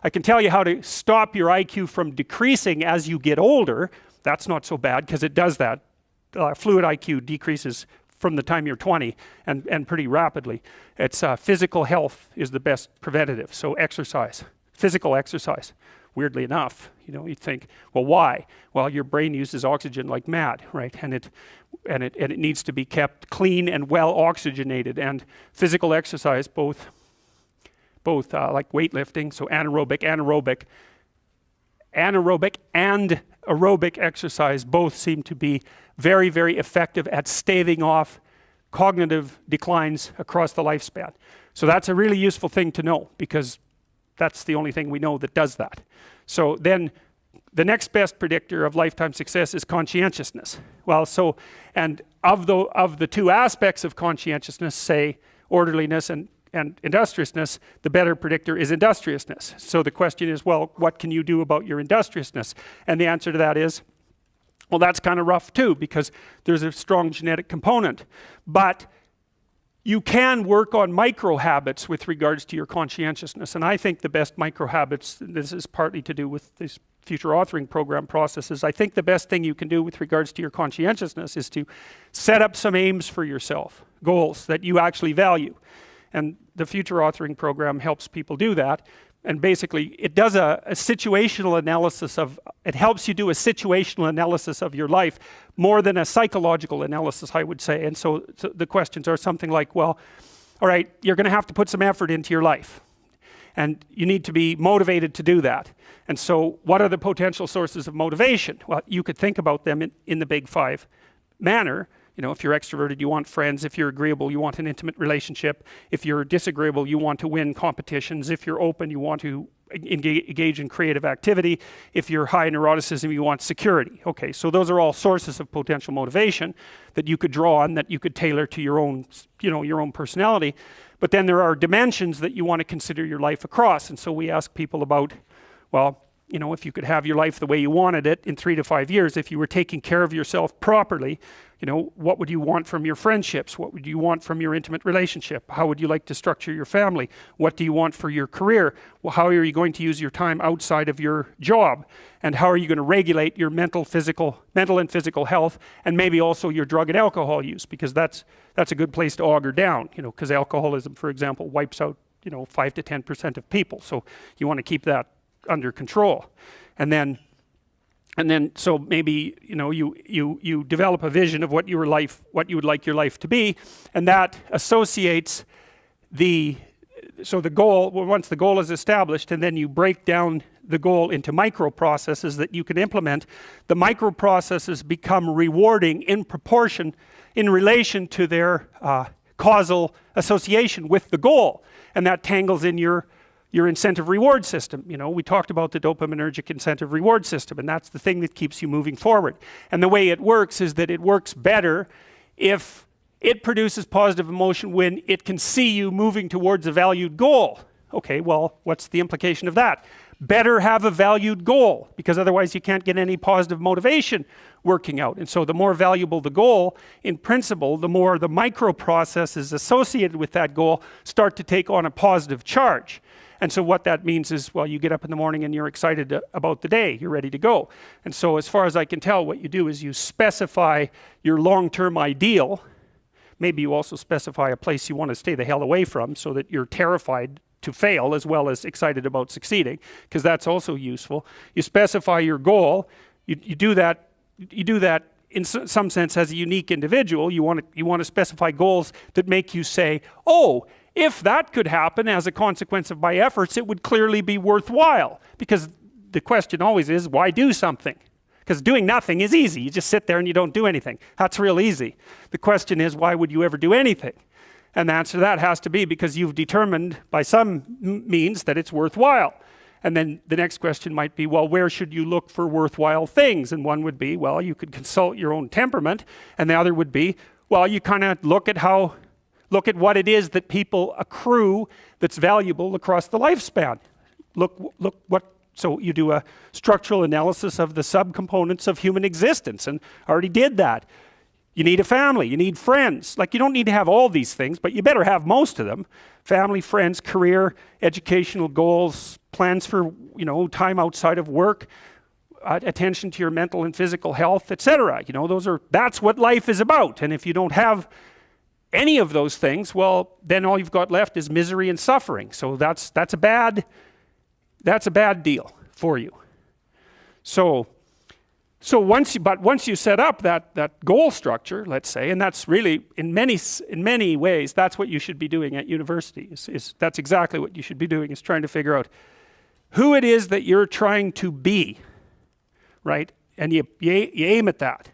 I can tell you how to stop your IQ from decreasing as you get older. That's not so bad because it does that. Fluid IQ decreases from the time you're 20 and pretty rapidly. It's physical health is the best preventative. So exercise, physical exercise. Weirdly enough, you think, well, why? Well, your brain uses oxygen like mad, right? And it needs to be kept clean and well oxygenated. And physical exercise, both like weightlifting, so anaerobic and aerobic exercise both seem to be very, very effective at staving off cognitive declines across the lifespan. So that's a really useful thing to know because that's the only thing we know that does that. So then the next best predictor of lifetime success is conscientiousness. Well, so, and of the two aspects of conscientiousness, say orderliness and industriousness, the better predictor is industriousness. So the question is, well, what can you do about your industriousness? And the answer to that is, well, that's kind of rough too, because there's a strong genetic component. But you can work on micro habits with regards to your conscientiousness. And I think the best micro habits, this is partly to do with this future authoring program processes, I think the best thing you can do with regards to your conscientiousness is to set up some aims for yourself, goals that you actually value. And the future authoring program helps people do that. And basically, it does a situational analysis it helps you do a situational analysis of your life more than a psychological analysis, I would say. And so the questions are something like, well, all right, you're going to have to put some effort into your life. And you need to be motivated to do that. And so what are the potential sources of motivation? Well, you could think about them in the big five manner. If you're extroverted, you want friends. If you're agreeable, you want an intimate relationship. If you're disagreeable, you want to win competitions. If you're open, you want to engage in creative activity. If you're high in neuroticism, you want security. Okay, so those are all sources of potential motivation that you could draw on, that you could tailor to your own, your own personality. But then there are dimensions that you want to consider your life across. And so we ask people about, well, if you could have your life the way you wanted it in 3 to 5 years, if you were taking care of yourself properly, what would you want from your friendships? What would you want from your intimate relationship? How would you like to structure your family? What do you want for your career? Well, how are you going to use your time outside of your job? And how are you going to regulate your mental and physical health, and maybe also your drug and alcohol use? Because that's a good place to auger down, because alcoholism, for example, wipes out, 5 to 10% of people. So you want to keep that under control. And then so maybe you develop a vision of what you would like your life to be, and that associates the goal. Well, once the goal is established, and then you break down the goal into micro processes that you can implement, the micro processes become rewarding in proportion in relation to their causal association with the goal, and that tangles in your incentive reward system. We talked about the dopaminergic incentive reward system, and that's the thing that keeps you moving forward. And the way it works is that it works better if it produces positive emotion when it can see you moving towards a valued goal. Okay, well, what's the implication of that? Better have a valued goal, because otherwise you can't get any positive motivation working out. And so the more valuable the goal, in principle, the more the micro processes associated with that goal start to take on a positive charge. And so what that means is, well, you get up in the morning and you're excited about the day. You're ready to go. And so as far as I can tell, what you do is you specify your long-term ideal. Maybe you also specify a place you want to stay the hell away from so that you're terrified to fail as well as excited about succeeding, because that's also useful. You specify your goal. You do that in some sense as a unique individual. You want to specify goals that make you say, oh, if that could happen as a consequence of my efforts, it would clearly be worthwhile. Because the question always is, why do something? Because doing nothing is easy. You just sit there and you don't do anything. That's real easy. The question is, why would you ever do anything? And the answer to that has to be because you've determined by some means that it's worthwhile. And then the next question might be, well, where should you look for worthwhile things? And one would be, well, you could consult your own temperament. And the other would be, well, you kind of look at what it is that people accrue that's valuable across the lifespan. So you do a structural analysis of the subcomponents of human existence, and I already did that. You need a family, you need friends. Like, you don't need to have all these things, but you better have most of them. Family, friends, career, educational goals, plans for, time outside of work, attention to your mental and physical health, etc. That's what life is about. And if you don't have any of those things, well, then all you've got left is misery and suffering. So that's a bad deal for you. So once you set up that goal structure, let's say, and that's really in many ways that's what you should be doing at university. That's exactly what you should be doing, is trying to figure out who it is that you're trying to be, right? And you aim at that,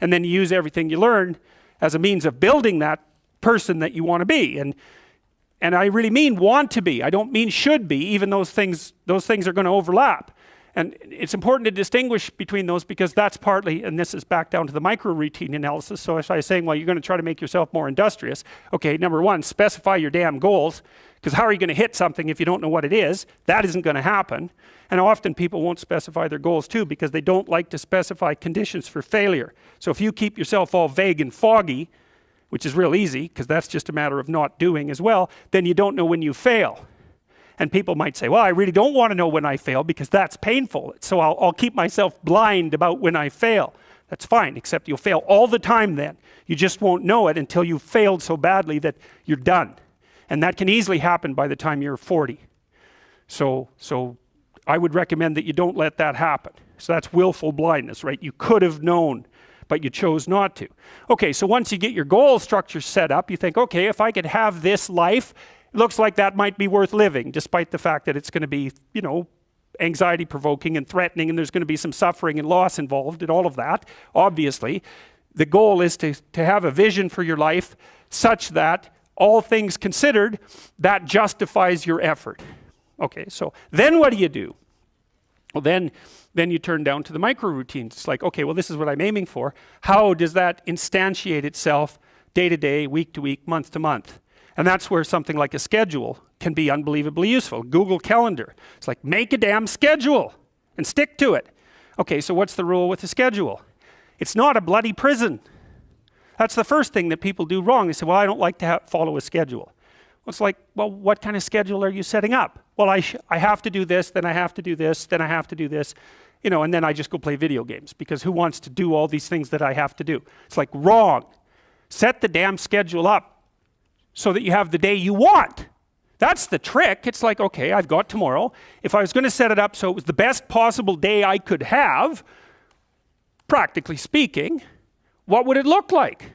and then you use everything you learn as a means of building that person that you want to be. And I really mean want to be. I don't mean should be, even those things are going to overlap. And it's important to distinguish between those, because that's partly, and this is back down to the micro-routine analysis. So as I was saying, well, you're going to try to make yourself more industrious. Okay, number one, specify your damn goals, because how are you going to hit something if you don't know what it is? That isn't going to happen. And often people won't specify their goals too, because they don't like to specify conditions for failure. So if you keep yourself all vague and foggy, which is real easy, because that's just a matter of not doing as well, then you don't know when you fail. And people might say, well, I really don't want to know when I fail because that's painful. So I'll keep myself blind about when I fail. That's fine, except you'll fail all the time then. You just won't know it until you've failed so badly that you're done. And that can easily happen by the time you're 40. So I would recommend that you don't let that happen. So that's willful blindness, right? You could have known, but you chose not to. Okay, so once you get your goal structure set up, you think, okay, if I could have this life, it looks like that might be worth living, despite the fact that it's going to be, anxiety provoking and threatening, and there's going to be some suffering and loss involved and all of that. Obviously, the goal is to have a vision for your life such that, all things considered, that justifies your effort. Okay, so then what do? Well, then you turn down to the micro routines. It's like, okay, well, this is what I'm aiming for. How does that instantiate itself day to day, week to week, month to month? And that's where something like a schedule can be unbelievably useful. Google Calendar. It's like, make a damn schedule and stick to it. Okay, so what's the rule with the schedule? It's not a bloody prison. That's the first thing that people do wrong. They say, well, I don't like to follow a schedule. Well, it's like, well, what kind of schedule are you setting up? Well, I have to do this, then I have to do this, then I have to do this, and then I just go play video games, because who wants to do all these things that I have to do? It's like, wrong. Set the damn schedule up so that you have the day you want. That's the trick. It's like, okay, I've got tomorrow. If I was going to set it up so it was the best possible day I could have, practically speaking, what would it look like?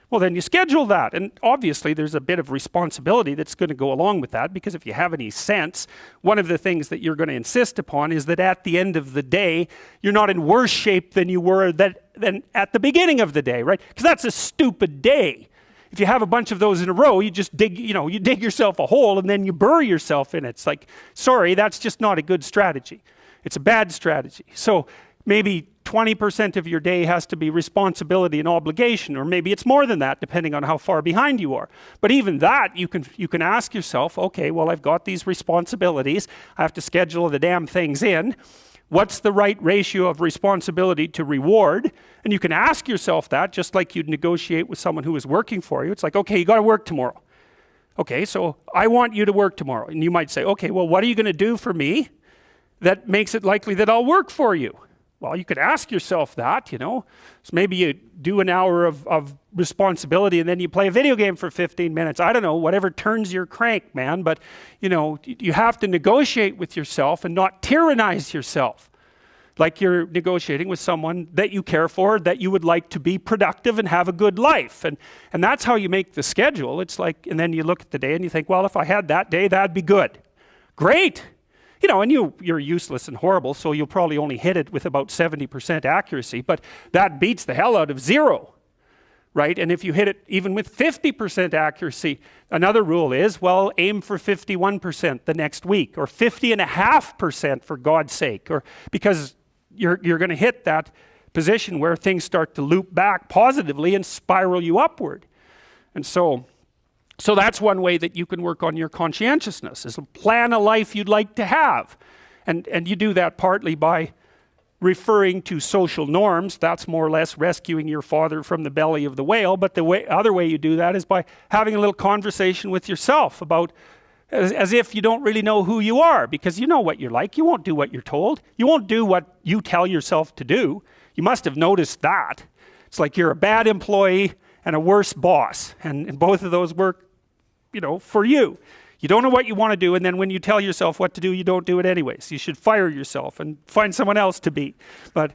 Well, then you schedule that. And obviously there's a bit of responsibility that's going to go along with that, because if you have any sense, one of the things that you're going to insist upon is that at the end of the day, you're not in worse shape than you were than at the beginning of the day, right? Because that's a stupid day. If you have a bunch of those in a row, you just dig yourself a hole and then you bury yourself in it. It's like, sorry, that's just not a good strategy. It's a bad strategy. So maybe 20% of your day has to be responsibility and obligation, or maybe it's more than that, depending on how far behind you are. But even that, you can ask yourself, okay, well, I've got these responsibilities. I have to schedule the damn things in. What's the right ratio of responsibility to reward? And you can ask yourself that, just like you'd negotiate with someone who is working for you. It's like, okay, you got to work tomorrow. Okay, so I want you to work tomorrow. And you might say, okay, well, what are you going to do for me that makes it likely that I'll work for you? Well, you could ask yourself that, So maybe you do an hour of responsibility and then you play a video game for 15 minutes. I don't know, whatever turns your crank, man. But, you have to negotiate with yourself and not tyrannize yourself. Like you're negotiating with someone that you care for, that you would like to be productive and have a good life. And that's how you make the schedule. It's like, and then you look at the day and you think, well, if I had that day, that'd be good. Great. And you're useless and horrible, so you'll probably only hit it with about 70% accuracy, but that beats the hell out of 0, right? And if you hit it even with 50% accuracy, another rule is, well, aim for 51% the next week, or 50.5% for God's sake, or because you're going to hit that position where things start to loop back positively and spiral you upward. And so that's one way that you can work on your conscientiousness, is plan a life you'd like to have. And you do that partly by referring to social norms. That's more or less rescuing your father from the belly of the whale. But the other way you do that is by having a little conversation with yourself about, as if you don't really know who you are, because you know what you're like. You won't do what you're told. You won't do what you tell yourself to do. You must have noticed that. It's like you're a bad employee and a worse boss, and both of those work, for you. You don't know what you want to do, and then when you tell yourself what to do, you don't do it anyways. You should fire yourself and find someone else to be. But